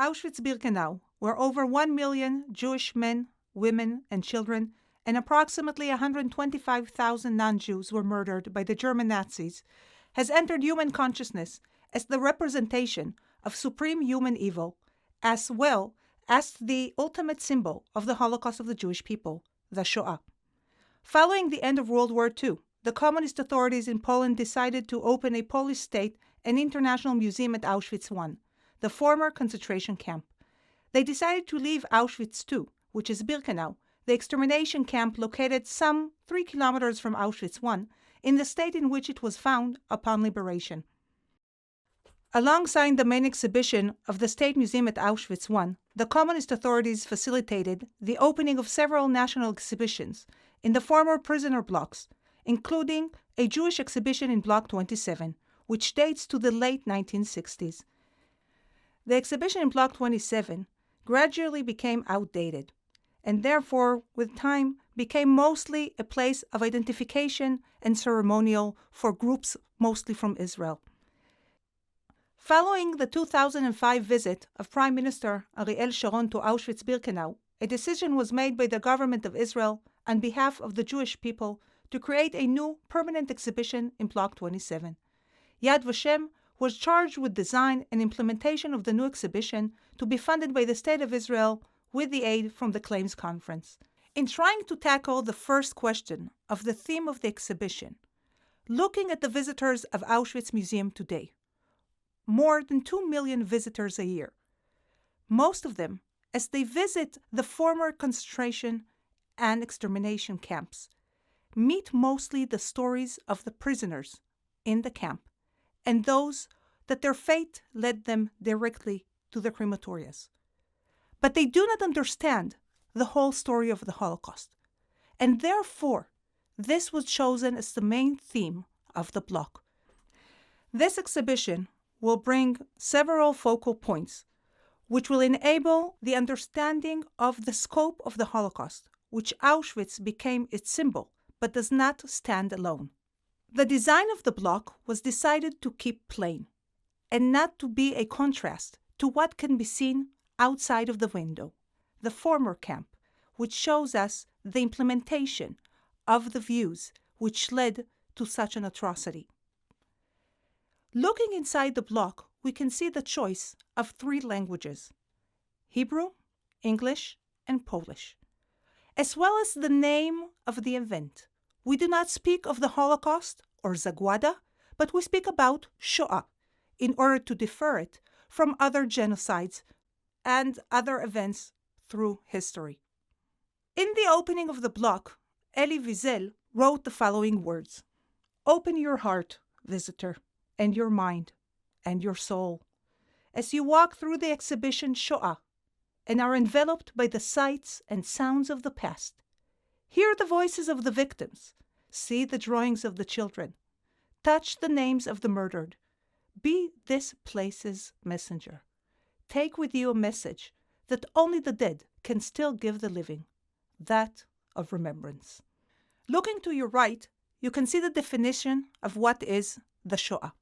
Auschwitz-Birkenau, where over 1 million Jewish men, women, and children, and approximately 125,000 non-Jews were murdered by the German Nazis, has entered human consciousness as the representation of supreme human evil, as well as the ultimate symbol of the Holocaust of the Jewish people, the Shoah. Following the end of World War II, the communist authorities in Poland decided to open a Polish state and international museum at Auschwitz I, the former concentration camp. They decided to leave Auschwitz II, which is Birkenau, the extermination camp located some 3 kilometers from Auschwitz I, in the state in which it was found upon liberation. Alongside the main exhibition of the State Museum at Auschwitz I, the communist authorities facilitated the opening of several national exhibitions in the former prisoner blocks, including a Jewish exhibition in Block 27, which dates to the late 1960s. The exhibition in Block 27 gradually became outdated, and therefore, with time, became mostly a place of identification and ceremonial for groups mostly from Israel. Following the 2005 visit of Prime Minister Ariel Sharon to Auschwitz-Birkenau, a decision was made by the government of Israel on behalf of the Jewish people to create a new permanent exhibition in Block 27. Yad Vashem was charged with design and implementation of the new exhibition to be funded by the State of Israel with the aid from the Claims Conference. In trying to tackle the first question of the theme of the exhibition, looking at the visitors of Auschwitz Museum today, more than 2 million visitors a year, most of them as they visit the former concentration and extermination camps, meet mostly the stories of the prisoners in the camp and those that their fate led them directly to the crematorias. But they do not understand the whole story of the Holocaust, and therefore this was chosen as the main theme of the block. This exhibition will bring several focal points, which will enable the understanding of the scope of the Holocaust, which Auschwitz became its symbol, but does not stand alone. The design of the block was decided to keep plain, and not to be a contrast to what can be seen outside of the window, the former camp, which shows us the implementation of the views which led to such an atrocity. Looking inside the block, we can see the choice of 3 languages: Hebrew, English, and Polish, as well as the name of the event. We do not speak of the Holocaust or Zagwada, but we speak about Shoah in order to differ it from other genocides and other events through history. In the opening of the block, Elie Wiesel wrote the following words: "Open your heart, visitor, and your mind, and your soul, as you walk through the exhibition Shoah and are enveloped by the sights and sounds of the past. Hear the voices of the victims, see the drawings of the children, touch the names of the murdered. Be this place's messenger. Take with you a message that only the dead can still give the living, that of remembrance." Looking to your right, you can see the definition of what is the Shoah.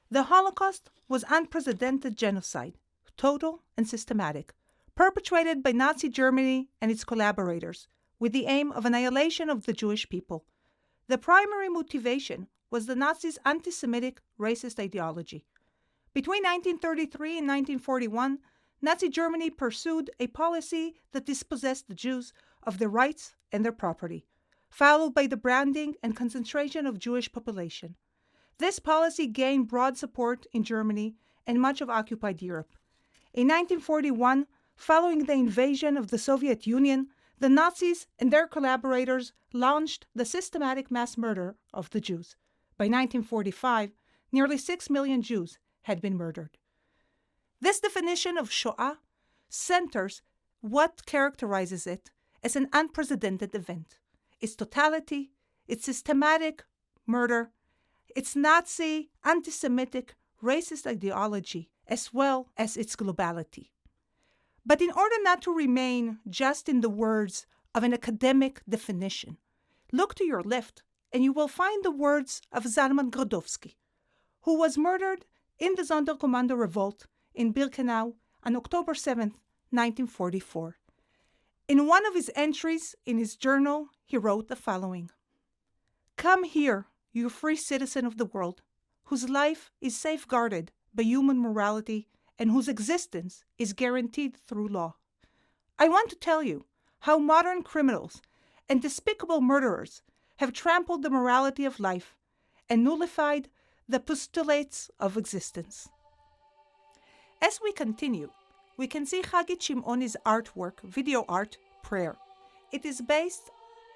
The Holocaust was unprecedented genocide, total and systematic, perpetrated by Nazi Germany and its collaborators, with the aim of annihilation of the Jewish people. The primary motivation was the Nazis' anti-Semitic racist ideology. Between 1933 and 1941, Nazi Germany pursued a policy that dispossessed the Jews of their rights and their property, followed by the branding and concentration of Jewish population. This policy gained broad support in Germany and much of occupied Europe. In 1941, following the invasion of the Soviet Union, the Nazis and their collaborators launched the systematic mass murder of the Jews. By 1945, nearly 6 million Jews had been murdered. This definition of Shoah centers what characterizes it as an unprecedented event: its totality, its systematic murder, its Nazi, anti-Semitic, racist ideology, as well as its globality. But in order not to remain just in the words of an academic definition, look to your left and you will find the words of Zalman Grodowski, who was murdered in the Sonderkommando revolt in Birkenau on October 7, 1944. In one of his entries in his journal, he wrote the following: "Come here, you free citizen of the world, whose life is safeguarded by human morality and whose existence is guaranteed through law. I want to tell you how modern criminals and despicable murderers have trampled the morality of life and nullified the postulates of existence." As we continue, we can see Hagit Shimoni's artwork, video art, prayer. It is based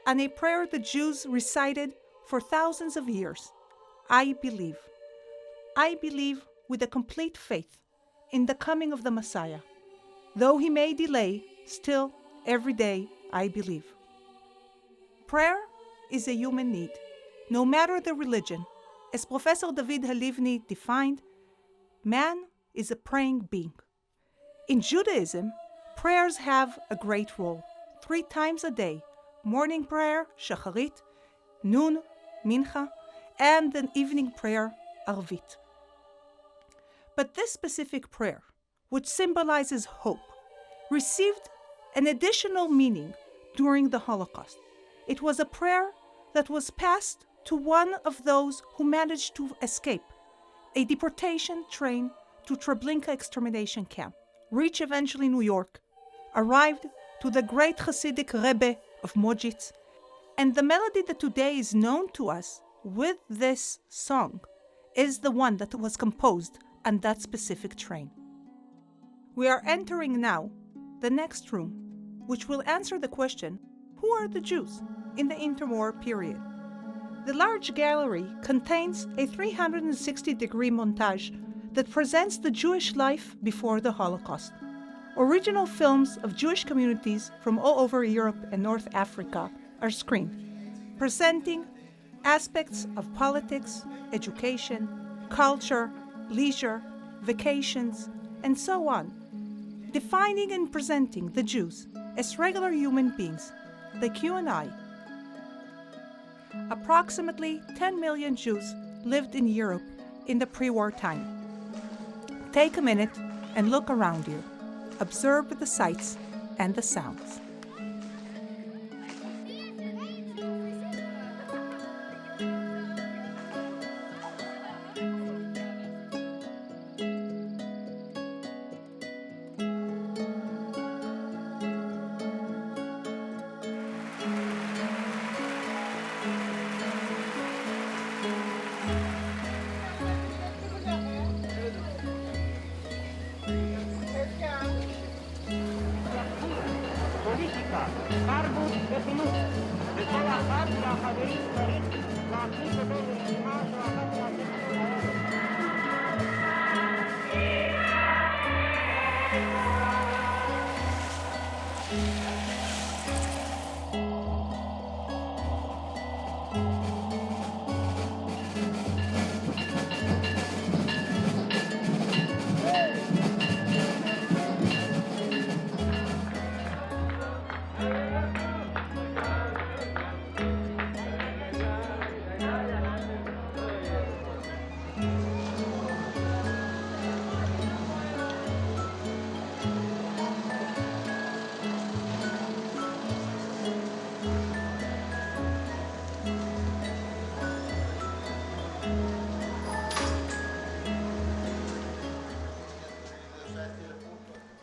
on a prayer the Jews recited for thousands of years. I believe with a complete faith in the coming of the Messiah. Though he may delay, still, every day, I believe. Prayer is a human need, no matter the religion. As Professor David Halivni defined, man is a praying being. In Judaism, prayers have a great role. 3 times a day: morning prayer, shacharit, noon, mincha, and an evening prayer, arvit. But this specific prayer, which symbolizes hope, received an additional meaning during the Holocaust. It was a prayer that was passed to one of those who managed to escape a deportation train to Treblinka extermination camp, reach eventually New York, arrived to the great Hasidic Rebbe of Mojitz, and the melody that today is known to us with this song is the one that was composed on that specific train. We are entering now the next room, which will answer the question, who are the Jews in the interwar period? The large gallery contains a 360-degree montage that presents the Jewish life before the Holocaust. Original films of Jewish communities from all over Europe and North Africa are screened, presenting aspects of politics, education, culture, leisure, vacations, and so on, defining and presenting the Jews as regular human beings, like you and I. Approximately 10 million Jews lived in Europe in the pre-war time. Take a minute and look around you. Observe the sights and the sounds.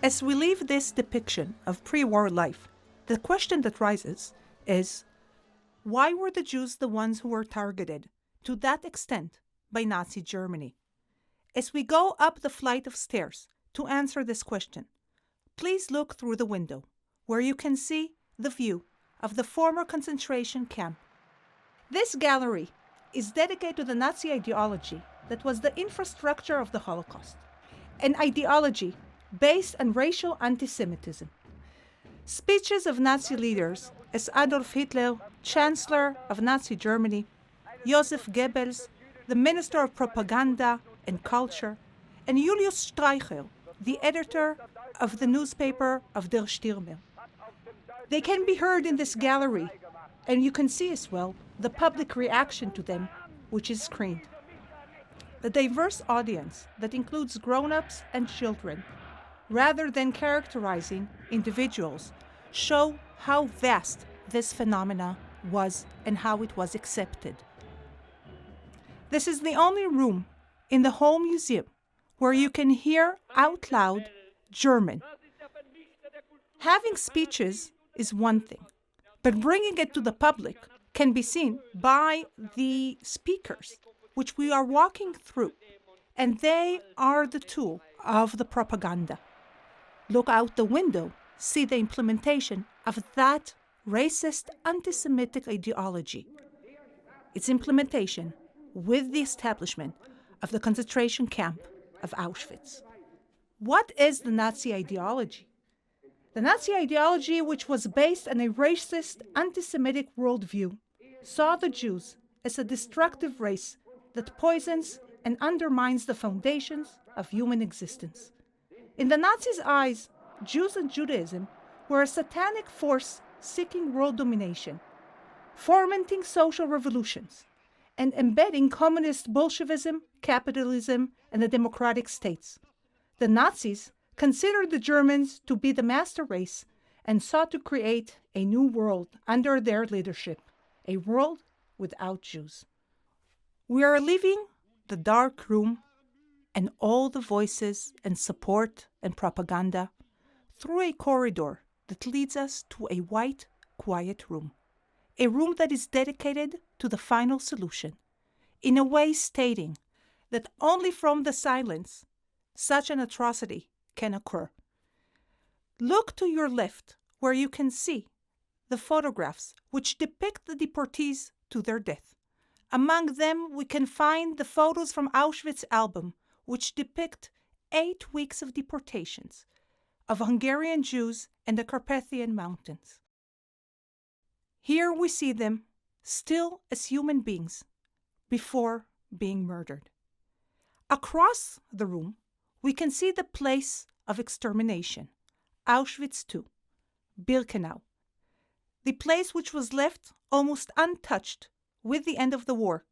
As we leave this depiction of pre-war life, the question that rises is, why were the Jews the ones who were targeted to that extent by Nazi Germany? As we go up the flight of stairs to answer this question, please look through the window, where you can see the view of the former concentration camp. This gallery is dedicated to the Nazi ideology that was the infrastructure of the Holocaust, an ideology based on racial anti-Semitism. Speeches of Nazi leaders as Adolf Hitler, Chancellor of Nazi Germany, Joseph Goebbels, the Minister of Propaganda and Culture, and Julius Streicher, the editor of the newspaper of Der Stürmer. They can be heard in this gallery, and you can see as well the public reaction to them, which is screened. The diverse audience that includes grown-ups and children rather than characterizing individuals, show how vast this phenomena was and how it was accepted. This is the only room in the whole museum where you can hear out loud German. Having speeches is one thing, but bringing it to the public can be seen by the speakers, which we are walking through, and they are the tool of the propaganda. Look out the window, see the implementation of that racist anti-Semitic ideology. Its implementation with the establishment of the concentration camp of Auschwitz. What is the Nazi ideology? The Nazi ideology, which was based on a racist anti-Semitic worldview, saw the Jews as a destructive race that poisons and undermines the foundations of human existence. In the Nazis' eyes, Jews and Judaism were a satanic force seeking world domination, fomenting social revolutions, and embedding communist Bolshevism, capitalism, and the democratic states. The Nazis considered the Germans to be the master race and sought to create a new world under their leadership, a world without Jews. We are leaving the dark room and all the voices and support and propaganda through a corridor that leads us to a white, quiet room, a room that is dedicated to the final solution, in a way stating that only from the silence such an atrocity can occur. Look to your left, where you can see the photographs which depict the deportees to their death. Among them, we can find the photos from Auschwitz album, which depict 8 weeks of deportations of Hungarian Jews in the Carpathian Mountains. Here we see them still as human beings before being murdered. Across the room, we can see the place of extermination, Auschwitz II, Birkenau, the place which was left almost untouched with the end of the war,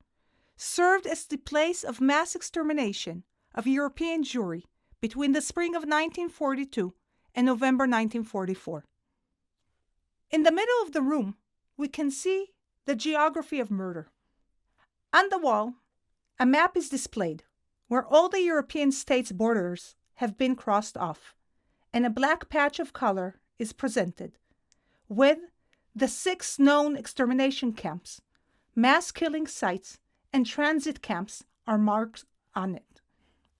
served as the place of mass extermination of European Jewry between the spring of 1942 and November 1944. In the middle of the room, we can see the geography of murder. On the wall, a map is displayed where all the European states' borders have been crossed off, and a black patch of color is presented, with the 6 known extermination camps, mass killing sites, and transit camps are marked on it.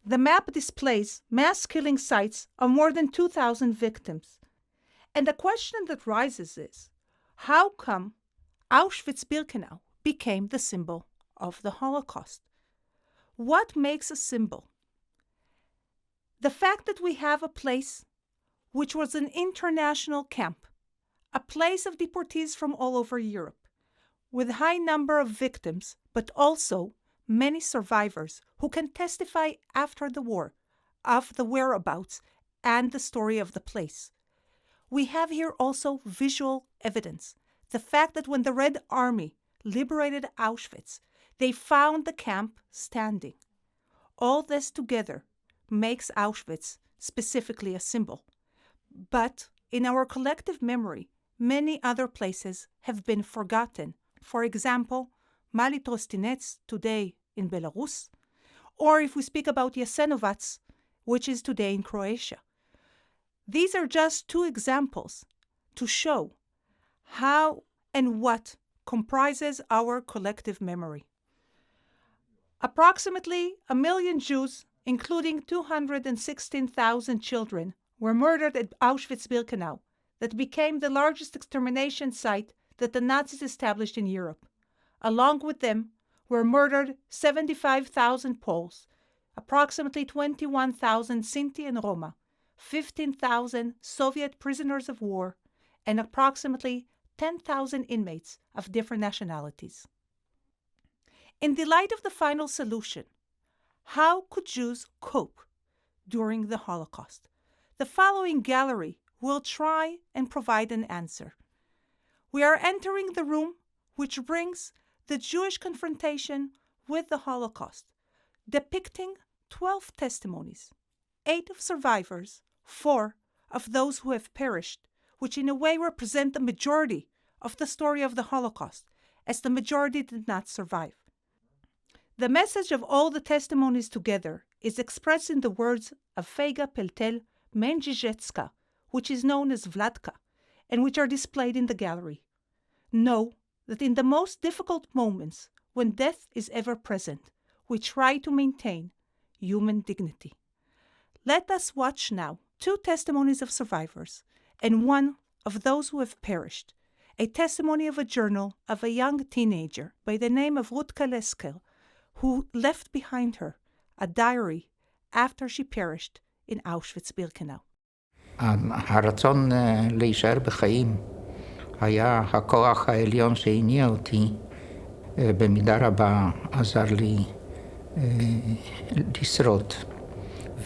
The map displays mass killing sites of more than 2,000 victims. And the question that rises is, how come Auschwitz-Birkenau became the symbol of the Holocaust? What makes a symbol? The fact that we have a place which was an international camp, a place of deportees from all over Europe, with a high number of victims, but also many survivors who can testify after the war of the whereabouts and the story of the place. We have here also visual evidence. The fact that when the Red Army liberated Auschwitz, they found the camp standing. All this together makes Auschwitz specifically a symbol. But in our collective memory, many other places have been forgotten. For example, Mali Trostinets today in Belarus, or if we speak about Jasenovac, which is today in Croatia. These are just 2 examples to show how and what comprises our collective memory. Approximately 1 million Jews, including 216,000 children, were murdered at Auschwitz-Birkenau, that became the largest extermination site that the Nazis established in Europe. Along with them were murdered 75,000 Poles, approximately 21,000 Sinti and Roma, 15,000 Soviet prisoners of war, and approximately 10,000 inmates of different nationalities. In the light of the final solution, how could Jews cope during the Holocaust? The following gallery will try and provide an answer. We are entering the room which brings the Jewish confrontation with the Holocaust, depicting 12 testimonies, 8 of survivors, 4 of those who have perished, which in a way represent the majority of the story of the Holocaust, as the majority did not survive. The message of all the testimonies together is expressed in the words of Feiga Peltel Mendzhizhetska, which is known as Vladka, and which are displayed in the gallery. Know that in the most difficult moments, when death is ever present, we try to maintain human dignity. Let us watch now 2 testimonies of survivors and 1 of those who have perished, a testimony of a journal of a young teenager by the name of Rutka Leskel, who left behind her a diary after she perished in Auschwitz-Birkenau. הרצון להישאר בחיים היה הכוח העליון שהניע אותי, במידה רבה עזר לי לשרוד.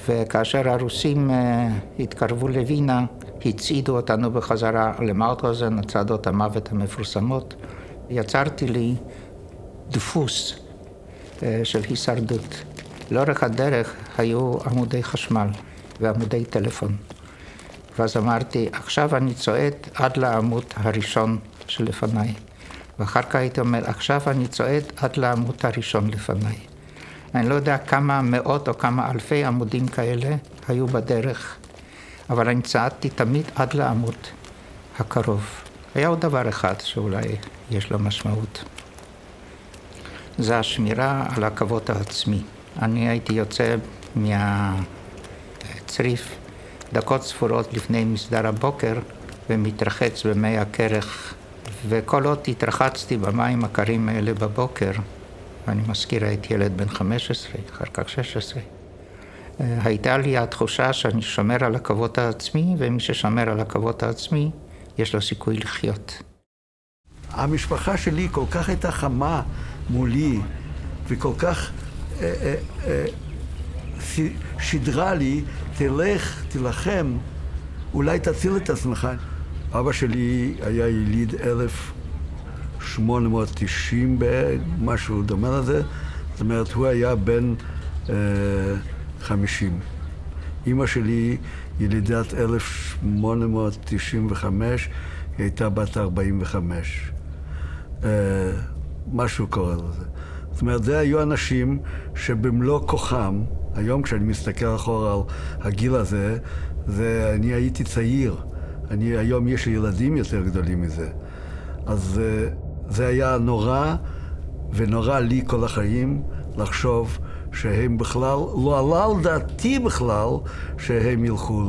וכאשר הרוסים התקרבו לווינה, הצעידו אותנו בחזרה למאוטהאוזן, צעדות המוות המפורסמות, יצרתי לי דפוס של הישרדות. לאורך הדרך היו עמודי חשמל ועמודי טלפון. ואז אמרתי, עכשיו אני צועד עד לעמוד הראשון שלפניי. ואחר כך הייתי אומר, עכשיו אני צועד עד לעמוד הראשון לפניי. אני לא יודע כמה מאות או כמה אלפי עמודים כאלה היו בדרך, אבל אני צעדתי תמיד עד לעמוד הקרוב. היה עוד דבר אחד שאולי יש לו משמעות. זה השמירה על הכבוד העצמי. אני הייתי יוצא מהצריף דקות ספורות לפני מסדר הבוקר ומתרחץ במי הכרך, וכל עוד התרחצתי במים הקרים האלה בבוקר, ואני מזכיר, הייתי ילד בן 15, אחר כך 16, הייתה לי התחושה שאני שומר על הכבוד העצמי, ומי ששומר על הכבוד העצמי, יש לו סיכוי לחיות. המשפחה שלי כל כך הייתה חמה מולי, וכל כך שידרה לי, תלך, תלחם, אולי תציל את עצמך. אבא שלי היה יליד 1890, משהו דומה לזה. זאת אומרת, הוא היה בן 50. אמא שלי ילידת 1895, היא הייתה בת 45. משהו קורה לזה. זאת אומרת, זה היו אנשים שבמלוא כוחם, היום כשאני מסתכל אחורה על הגיל הזה, אני הייתי צעיר. היום יש לי ילדים יותר גדולים מזה. אז זה היה נורא, ונורא לי כל החיים לחשוב שהם בכלל, לא עלה על דעתי בכלל, שהם ילכו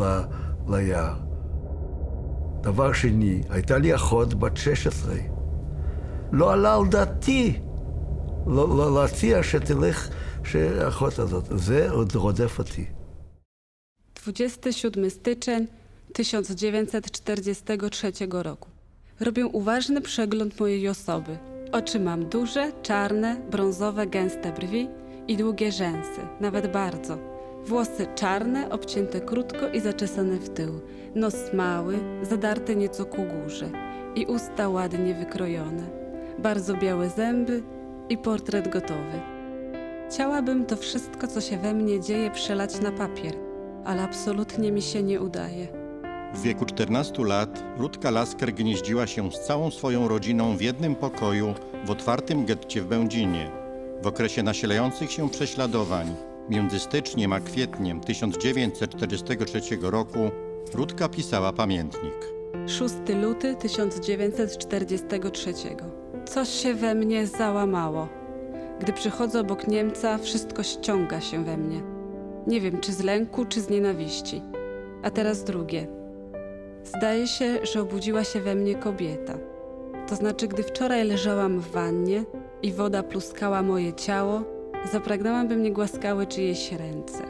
ליער. דבר שני, הייתה לי אחות בת 16. לא עלה על דעתי לא להציע שתלך, שהאחות הזאת. זה עוד רודף אותי. 27 styczeń 1943 roku. Robię uważny przegląd mojej osoby. Oczy mam duże, czarne, brązowe, gęste brwi i długie rzęsy, nawet bardzo. Włosy czarne, obcięte krótko i zaczesane w tył. Nos mały, zadarty nieco ku górze i usta ładnie wykrojone. Bardzo białe zęby i portret gotowy. Chciałabym to wszystko, co się we mnie dzieje, przelać na papier, ale absolutnie mi się nie udaje. W wieku 14 lat Rutka Lasker gnieździła się z całą swoją rodziną w jednym pokoju w otwartym getcie w Będzinie. W okresie nasilających się prześladowań między styczniem a kwietniem 1943 roku Rutka pisała pamiętnik. 6 luty 1943. Coś się we mnie załamało. Gdy przychodzę obok Niemca, wszystko ściąga się we mnie. Nie wiem, czy z lęku, czy z nienawiści. A teraz drugie. Zdaje się, że obudziła się we mnie kobieta. To znaczy, gdy wczoraj leżałam w wannie i woda pluskała moje ciało, zapragnęłam, by mnie głaskały czyjeś ręce.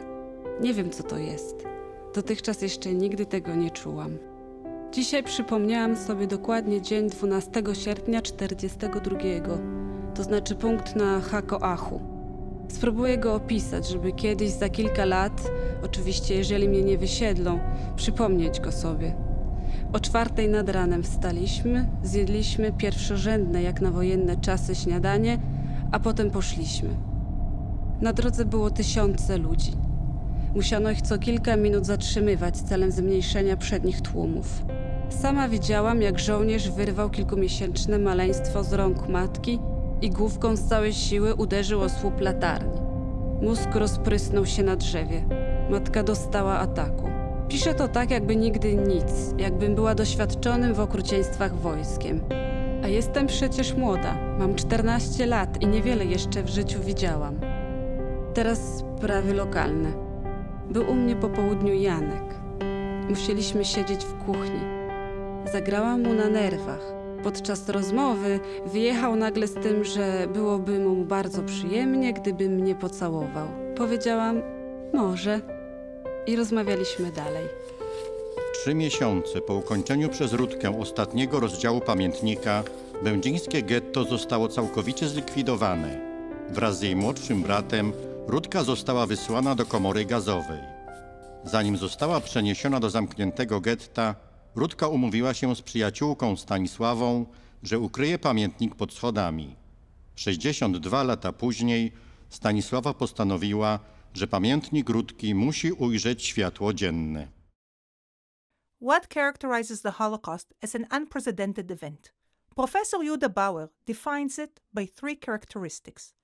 Nie wiem, co to jest. Dotychczas jeszcze nigdy tego nie czułam. Dzisiaj przypomniałam sobie dokładnie dzień 12 sierpnia 1942, to znaczy punkt na Hakoachu. Spróbuję go opisać, żeby kiedyś za kilka lat, oczywiście jeżeli mnie nie wysiedlą, przypomnieć go sobie. O 4 nad ranem wstaliśmy, zjedliśmy pierwszorzędne jak na wojenne czasy śniadanie, a potem poszliśmy. Na drodze było tysiące ludzi. Musiano ich co kilka minut zatrzymywać celem zmniejszenia przednich tłumów. Sama widziałam, jak żołnierz wyrwał kilkumiesięczne maleństwo z rąk matki i główką z całej siły uderzył o słup latarni. Mózg rozprysnął się na drzewie. Matka dostała ataku. Piszę to tak, jakby nigdy nic, jakbym była doświadczonym w okrucieństwach wojskiem. A jestem przecież młoda, mam 14 lat i niewiele jeszcze w życiu widziałam. Teraz sprawy lokalne. Był u mnie po południu Janek. Musieliśmy siedzieć w kuchni. Zagrałam mu na nerwach. Podczas rozmowy wyjechał nagle z tym, że byłoby mu bardzo przyjemnie, gdyby mnie pocałował. Powiedziałam, może. I rozmawialiśmy dalej. 3 miesiące po ukończeniu przez Rutkę ostatniego rozdziału pamiętnika będzińskie getto zostało całkowicie zlikwidowane. Wraz z jej młodszym bratem Rutka została wysłana do komory gazowej. Zanim została przeniesiona do zamkniętego getta, Rutka umówiła się z przyjaciółką Stanisławą, że ukryje pamiętnik pod schodami. 62 lata później Stanisława postanowiła, że pamiętnik Rutki musi ujrzeć światło dzienne. What characterizes the Holocaust as an unprecedented event? Professor Yehuda Bauer defines it by 3 characteristics.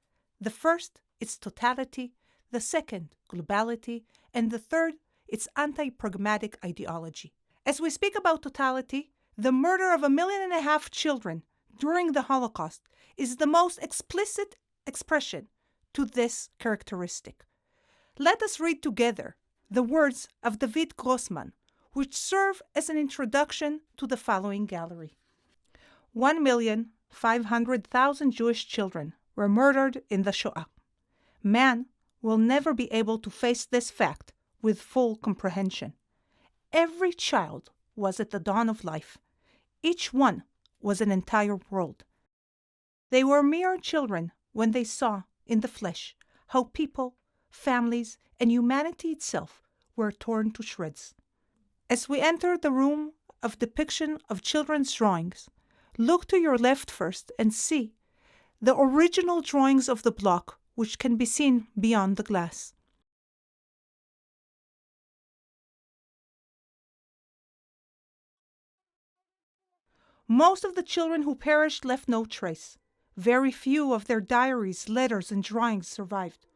The first, its totality, the second, globality, and the third, its anti-pragmatic ideology. As we speak about totality, the murder of 1.5 million children during the Holocaust is the most explicit expression to this characteristic. Let us read together the words of David Grossman, which serve as an introduction to the following gallery. 1,500,000 Jewish children were murdered in the Shoah. Man will never be able to face this fact with full comprehension. Every child was at the dawn of life. Each one was an entire world. They were mere children when they saw in the flesh how people, families, and humanity itself were torn to shreds. As we enter the room of depiction of children's drawings, look to your left first and see the original drawings of the block, which can be seen beyond the glass. Most of the children who perished left no trace. Very few of their diaries, letters, and drawings survived.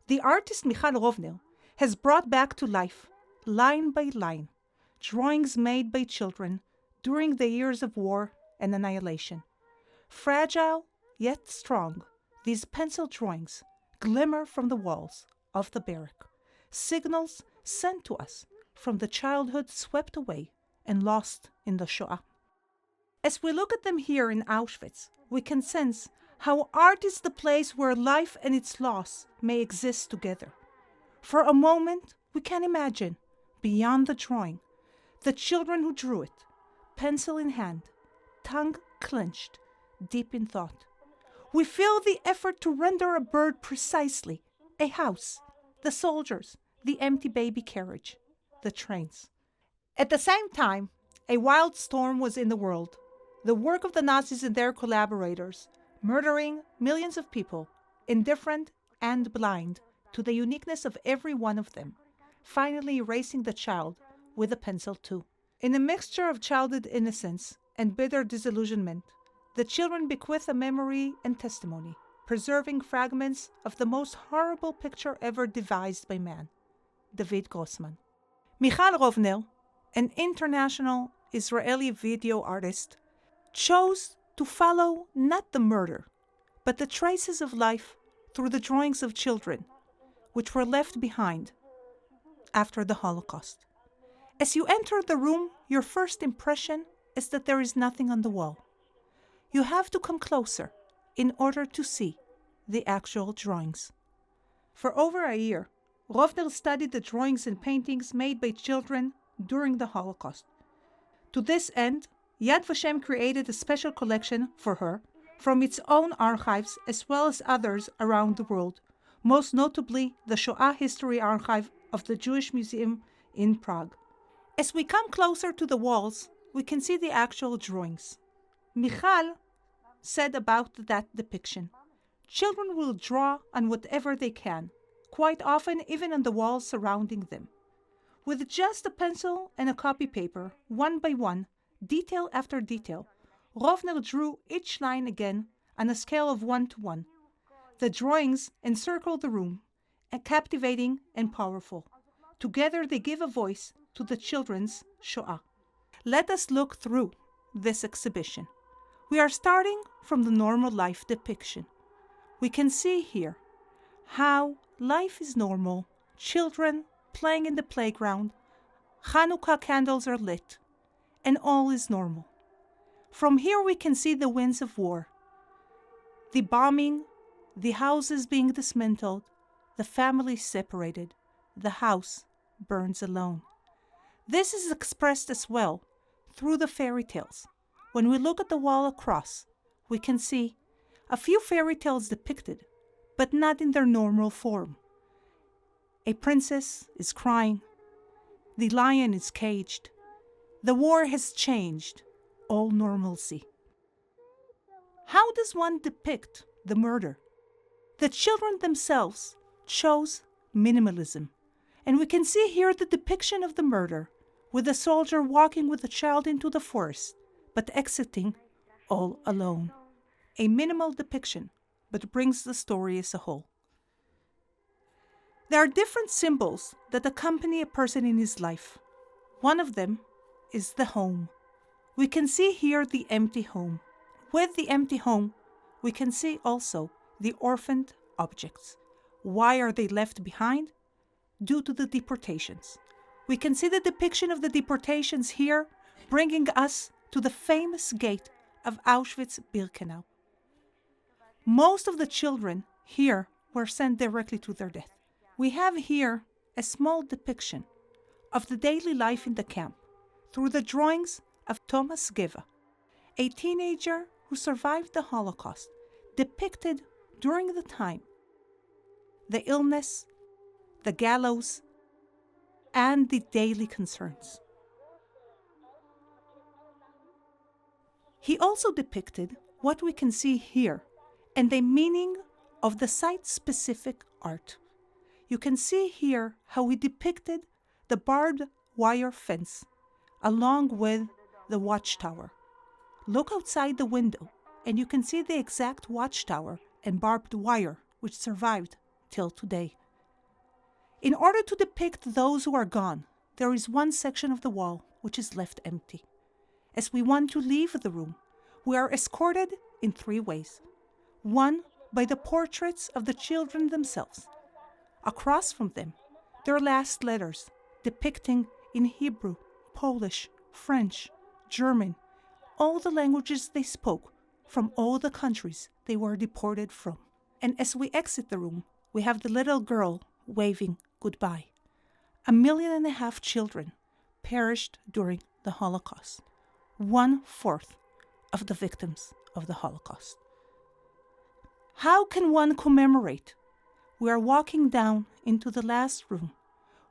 The artist Michal Rovner has brought back to life, line by line, drawings made by children during the years of war and annihilation. Fragile yet strong, these pencil drawings glimmer from the walls of the barrack, signals sent to us from the childhood swept away and lost in the Shoah. As we look at them here in Auschwitz, we can sense how art is the place where life and its loss may exist together. For a moment, we can imagine, beyond the drawing, the children who drew it, pencil in hand, tongue clenched, deep in thought. We feel the effort to render a bird precisely, a house, the soldiers, the empty baby carriage, the trains. At the same time, a wild storm was in the world, the work of the Nazis and their collaborators, murdering millions of people, indifferent and blind to the uniqueness of every one of them, finally erasing the child with a pencil too. In a mixture of childhood innocence and bitter disillusionment, the children bequeath a memory and testimony, preserving fragments of the most horrible picture ever devised by man. David Grossman. Michal Rovner, an international Israeli video artist, chose to follow not the murder, but the traces of life through the drawings of children, which were left behind after the Holocaust. As you enter the room, your first impression is that there is nothing on the wall. You have to come closer in order to see the actual drawings. For over a year, Rovner studied the drawings and paintings made by children during the Holocaust. To this end, Yad Vashem created a special collection for her from its own archives as well as others around the world, most notably the Shoah History Archive of the Jewish Museum in Prague. As we come closer to the walls, we can see the actual drawings. Michal said about that depiction, "Children will draw on whatever they can, quite often even on the walls surrounding them. With just a pencil and a copy paper, one by one, detail after detail, Rovner drew each line again on a scale of 1 to 1. The drawings encircle the room, captivating and powerful. Together they give a voice to the children's Shoah. Let us look through this exhibition. We are starting from the normal life depiction. We can see here how life is normal, children playing in the playground, Hanukkah candles are lit, and all is normal. From here we can see the winds of war, the bombing, the houses being dismantled, the families separated, the house burns alone. This is expressed as well through the fairy tales. When we look at the wall across, we can see a few fairy tales depicted, but not in their normal form. A princess is crying, the lion is caged, the war has changed, all normalcy. How does one depict the murder? The children themselves chose minimalism, and we can see here the depiction of the murder, with a soldier walking with a child into the forest, but exiting all alone. A minimal depiction, but brings the story as a whole. There are different symbols that accompany a person in his life. One of them is the home. We can see here the empty home. With the empty home, we can see also the orphaned objects. Why are they left behind? Due to the deportations. We can see the depiction of the deportations here, bringing us to the famous gate of Auschwitz-Birkenau. Most of the children here were sent directly to their death. We have here a small depiction of the daily life in the camp through the drawings of Thomas Geva, a teenager who survived the Holocaust, depicted during the time the illness, the gallows, and the daily concerns. He also depicted what we can see here and the meaning of the site-specific art. You can see here how he depicted the barbed wire fence along with the watchtower. Look outside the window and you can see the exact watchtower and barbed wire which survived till today. In order to depict those who are gone, there is one section of the wall which is left empty. As we want to leave the room, we are escorted in 3 ways. One, by the portraits of the children themselves. Across from them, their last letters, depicting in Hebrew, Polish, French, German, all the languages they spoke from all the countries they were deported from. And as we exit the room, we have the little girl waving goodbye. 1.5 million children perished during the Holocaust. 1/4 of the victims of the Holocaust. How can one commemorate? We are walking down into the last room,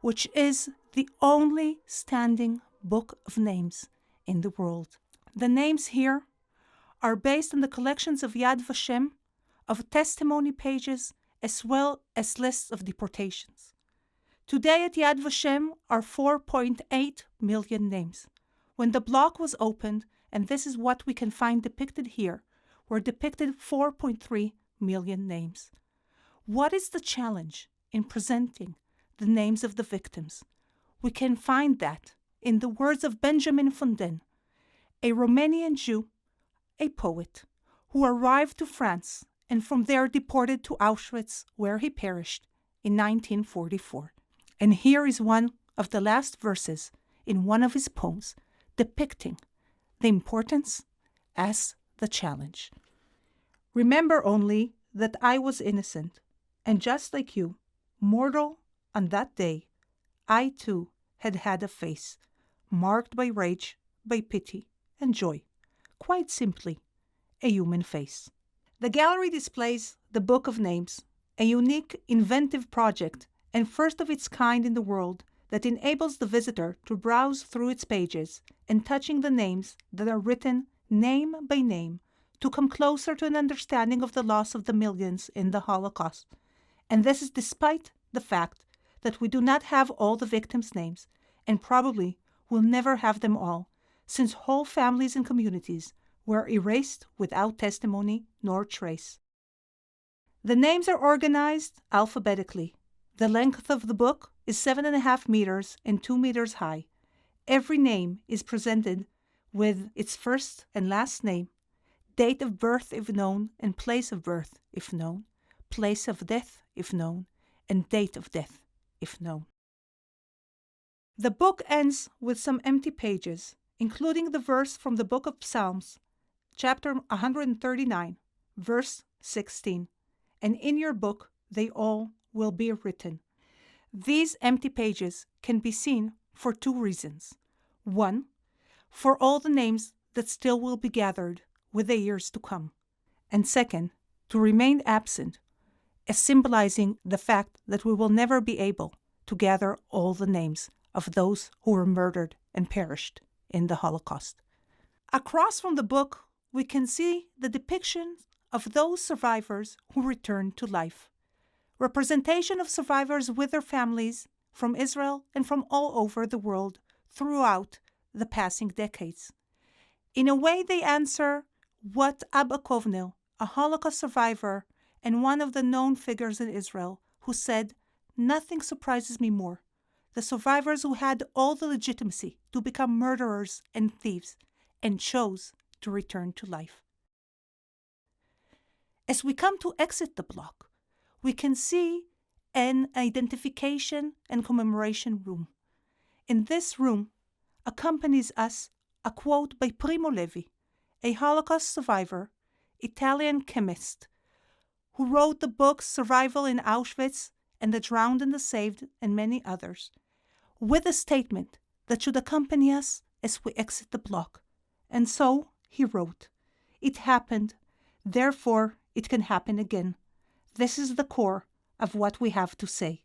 which is the only standing book of names in the world. The names here are based on the collections of Yad Vashem, of testimony pages, as well as lists of deportations. Today at Yad Vashem are 4.8 million names. When the block was opened, and this is what we can find depicted here, were depicted 4.3 million names. What is the challenge in presenting the names of the victims? We can find that in the words of Benjamin Fondin, a Romanian Jew, a poet, who arrived to France and from there deported to Auschwitz, where he perished in 1944. And here is one of the last verses in one of his poems depicting the importance as the challenge. Remember only that I was innocent, and just like you, mortal on that day, I too had had a face marked by rage, by pity, and joy. Quite simply, a human face. The gallery displays the Book of Names, a unique, inventive project and first of its kind in the world that enables the visitor to browse through its pages and touching the names that are written name by name to come closer to an understanding of the loss of the millions in the Holocaust. And this is despite the fact that we do not have all the victims' names, and probably will never have them all, since whole families and communities were erased without testimony nor trace. The names are organized alphabetically. The length of the book is 7.5 meters and 2 meters high. Every name is presented with its first and last name, date of birth if known, and place of birth if known, place of death if known, and date of death if known. The book ends with some empty pages, including the verse from the book of Psalms, chapter 139, verse 16, and in your book they all will be written. These empty pages can be seen for 2 reasons. 1, for all the names that still will be gathered with the years to come. And 2nd, to remain absent, as symbolizing the fact that we will never be able to gather all the names of those who were murdered and perished in the Holocaust. Across from the book, we can see the depiction of those survivors who returned to life. Representation of survivors with their families from Israel and from all over the world throughout the passing decades. In a way, they answer what Abba Kovnil, a Holocaust survivor and one of the known figures in Israel, who said, "Nothing surprises me more. The survivors who had all the legitimacy to become murderers and thieves and chose to return to life." As we come to exit the block, we can see an identification and commemoration room. In this room accompanies us a quote by Primo Levi, a Holocaust survivor, Italian chemist, who wrote the books Survival in Auschwitz and The Drowned and the Saved and many others, with a statement that should accompany us as we exit the block. And so he wrote, "It happened, therefore it can happen again. This is the core of what we have to say."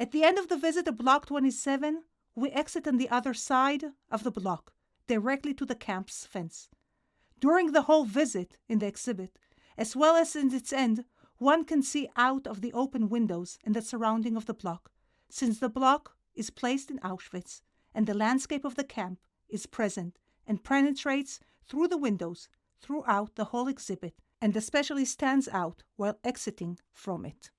At the end of the visit to Block 27, we exit on the other side of the block, directly to the camp's fence. During the whole visit in the exhibit, as well as in its end, one can see out of the open windows and the surrounding of the block, since the block is placed in Auschwitz and the landscape of the camp is present and penetrates through the windows throughout the whole exhibit and especially stands out while exiting from it.